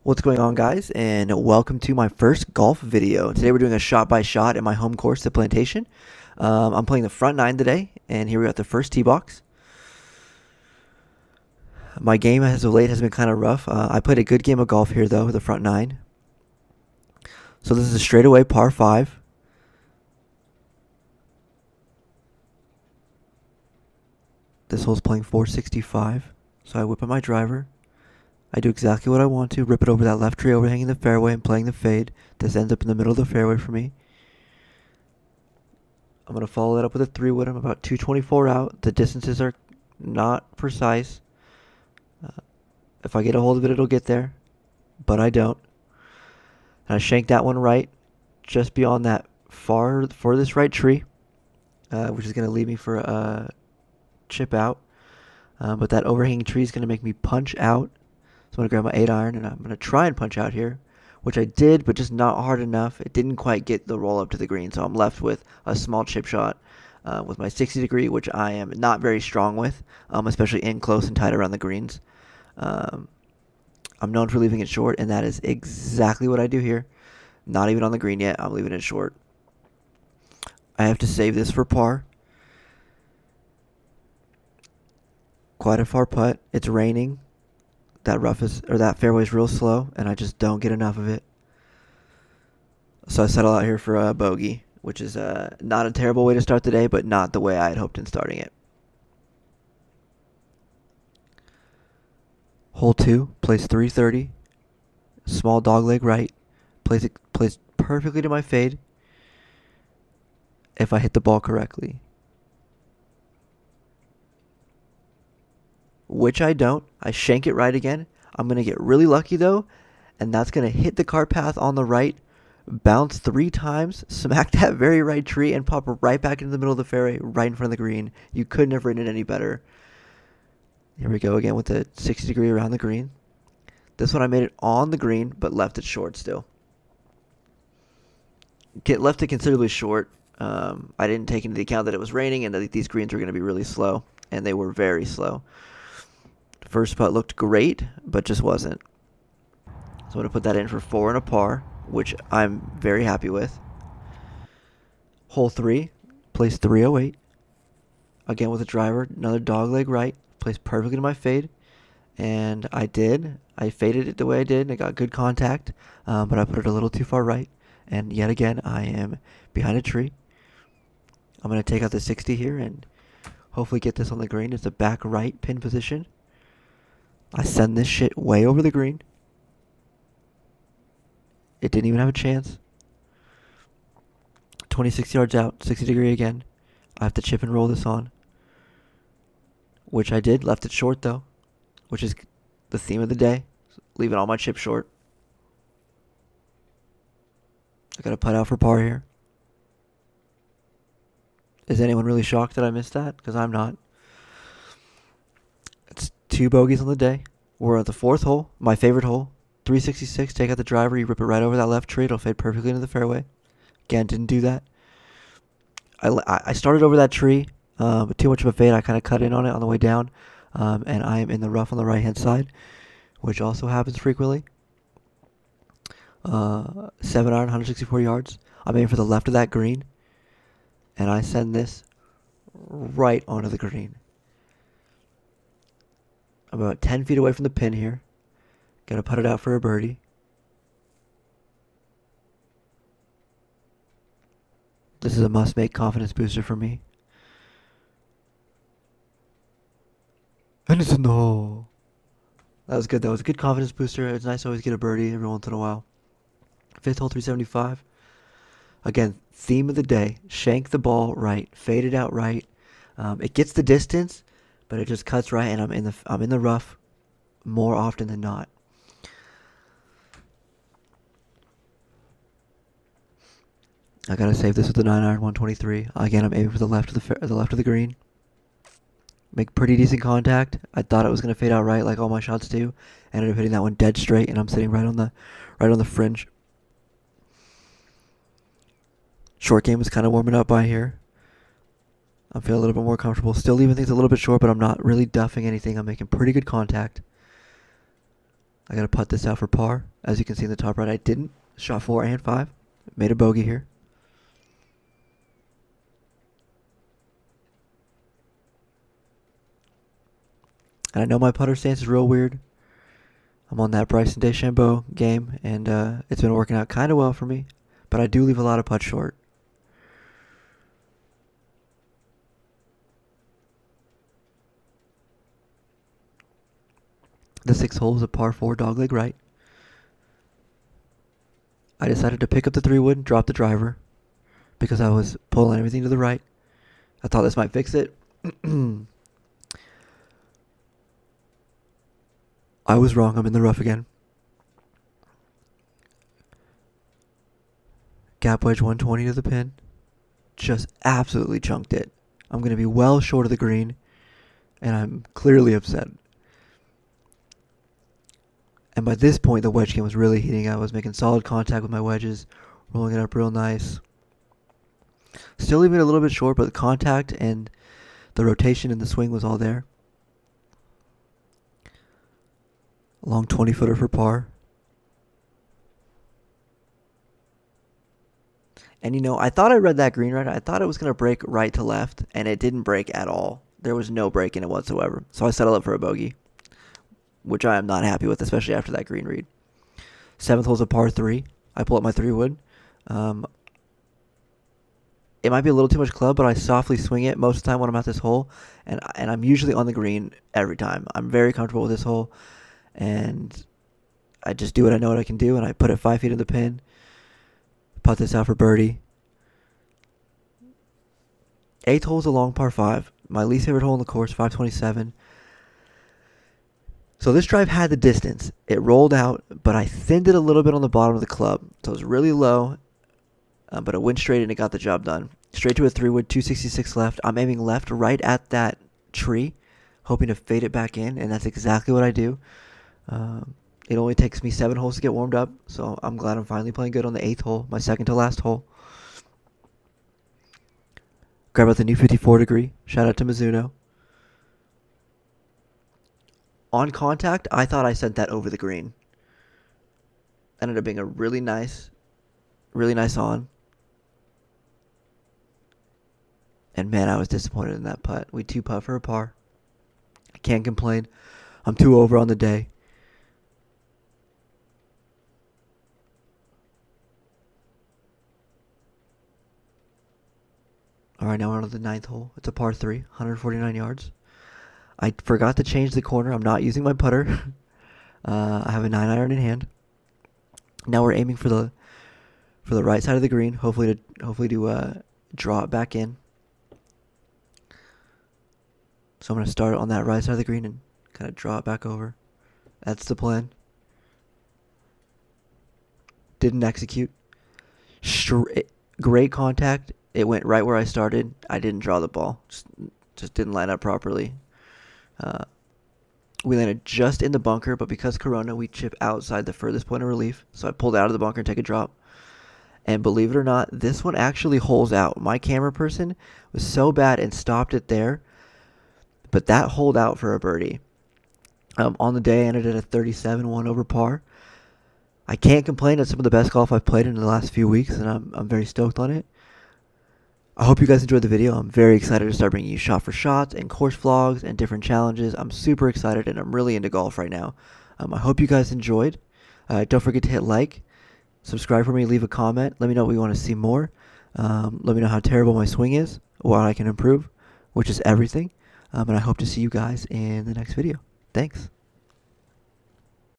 What's going on, guys, and welcome to my first golf video. Today we're doing a shot by shot at my home course, the Plantation. I'm playing the front nine today, and here we're at the first tee box. My game as of late has been kind of rough. I played a good game of golf here, though, the front nine. So this is a straightaway par 5. This hole's playing 465, so I whip up my driver. I do exactly what I want to, rip it over that left tree overhanging the fairway and playing the fade. This ends up in the middle of the fairway for me. I'm going to follow that up with a 3-wood. I'm about 224 out. The distances are not precise. If I get a hold of it, it'll get there, but I don't. And I shank that one right, just beyond that furthest right tree, which is going to leave me for a chip out. But that overhanging tree is going to make me punch out. So I'm going to grab my 8-iron, and I'm going to try and punch out here, which I did, but just not hard enough. It didn't quite get the roll up to the green, so I'm left with a small chip shot with my 60 degree, which I am not very strong with, especially in close and tight around the greens. I'm known for leaving it short, and that is exactly what I do here. Not even on the green yet. I'm leaving it short. I have to save this for par. Quite a far putt. It's raining. That fairway is real slow, and I just don't get enough of it. So I settle out here for a bogey, which is not a terrible way to start the day, but not the way I had hoped in starting it. Hole 2, plays 330, small dogleg right, plays perfectly to my fade if I hit the ball correctly. Which I don't. I shank it right again. I'm going to get really lucky, though, and that's going to hit the cart path on the right, bounce 3 times, smack that very right tree, and pop right back into the middle of the fairway, right in front of the green. You couldn't have written it any better. Here we go again with the 60 degree around the green. This one I made it on the green, but left it short still. Left it considerably short. I didn't take into account that it was raining and that these greens were going to be really slow, and they were very slow. First putt looked great, but just wasn't. So I'm going to put that in for 4 and a par, which I'm very happy with. Hole 3, plays 308. Again with a driver, another dogleg right, plays perfectly to my fade. And I did. I faded it the way I did, and I got good contact, but I put it a little too far right. And yet again, I am behind a tree. I'm going to take out the 60 here and hopefully get this on the green. It's a back right pin position. I send this shit way over the green. It didn't even have a chance. 26 yards out, 60 degree again. I have to chip and roll this on. Which I did. Left it short, though. Which is the theme of the day. Leaving all my chips short. I got to putt out for par here. Is anyone really shocked that I missed that? Because I'm not. It's 2 bogeys on the day. We're at the 4th hole, my favorite hole. 366, take out the driver, you rip it right over that left tree. It'll fade perfectly into the fairway. Again, didn't do that. I started over that tree, but too much of a fade. I kind of cut in on it on the way down, and I am in the rough on the right-hand side, which also happens frequently. 7-iron, 164 yards. I'm aiming for the left of that green, and I send this right onto the green. I'm about 10 feet away from the pin here. Gotta put it out for a birdie. This is a must-make confidence booster for me. And it's in the hole. That was good. That was a good confidence booster. It's nice to always get a birdie every once in a while. 5th hole, 375. Again, theme of the day. Shank the ball right. Fade it out right. It gets the distance, but it just cuts right, and I'm in the rough more often than not. I gotta save this with the 9-iron, 123. Again, I'm aiming for the left of the green. Make pretty decent contact. I thought it was gonna fade out right, like all my shots do. Ended up hitting that one dead straight, and I'm sitting right on the fringe. Short game is kind of warming up by here. I feel a little bit more comfortable. Still leaving things a little bit short, but I'm not really duffing anything. I'm making pretty good contact. I got to putt this out for par. As you can see in the top right, I didn't. Shot 4 and 5. Made a bogey here. And I know my putter stance is real weird. I'm on that Bryson DeChambeau game, and it's been working out kind of well for me. But I do leave a lot of putts short. The 6th hole is a par 4 dogleg right. I decided to pick up the 3-wood, drop the driver, because I was pulling everything to the right. I thought this might fix it. I was wrong. I'm in the rough again. Gap wedge 120 to the pin. Just absolutely chunked it. I'm going to be well short of the green, and I'm clearly upset. And by this point, the wedge game was really heating up. I was making solid contact with my wedges, rolling it up real nice. Still leaving it a little bit short, but the contact and the rotation in the swing was all there. Long 20-footer for par. And I thought I read that green right. I thought it was going to break right to left, and it didn't break at all. There was no break in it whatsoever. So I settled up for a bogey, which I am not happy with, especially after that green read. 7th hole's a par 3. I pull up my 3-wood. It might be a little too much club, but I softly swing it most of the time when I'm at this hole, and I'm usually on the green every time. I'm very comfortable with this hole, and I just do what I know what I can do, and I put it 5 feet in the pin, putt this out for birdie. 8th hole's a long par 5. My least favorite hole in the course, 527. So this drive had the distance. It rolled out, but I thinned it a little bit on the bottom of the club. So it was really low, but it went straight and it got the job done. Straight to a 3-wood, 266 left. I'm aiming left right at that tree, hoping to fade it back in, and that's exactly what I do. It only takes me 7 holes to get warmed up, so I'm glad I'm finally playing good on the 8th hole, my second to last hole. Grab out the new 54 degree. Shout out to Mizuno. On contact, I thought I sent that over the green. Ended up being a really nice on. And man, I was disappointed in that putt. We 2-putt for a par. I can't complain. I'm 2 over on the day. Alright, now we're on to the 9th hole. It's a par 3, 149 yards. I forgot to change the corner. I'm not using my putter. I have a 9-iron in hand. Now we're aiming for the right side of the green. Hopefully to draw it back in. So I'm going to start on that right side of the green and kind of draw it back over. That's the plan. Didn't execute. Great contact. It went right where I started. I didn't draw the ball. Just didn't line up properly. We landed just in the bunker, but because Corona, we chip outside the furthest point of relief. So I pulled out of the bunker and take a drop. And believe it or not, this one actually holes out. My camera person was so bad and stopped it there. But that holed out for a birdie. On the day, I ended at a 37, 1 over par. I can't complain. It's some of the best golf I've played in the last few weeks, and I'm very stoked on it. I hope you guys enjoyed the video. I'm very excited to start bringing you shot for shots and course vlogs and different challenges. I'm super excited, and I'm really into golf right now. I hope you guys enjoyed. Don't forget to hit like, subscribe for me, leave a comment. Let me know what you want to see more. Let me know how terrible my swing is, what I can improve, which is everything. And I hope to see you guys in the next video. Thanks.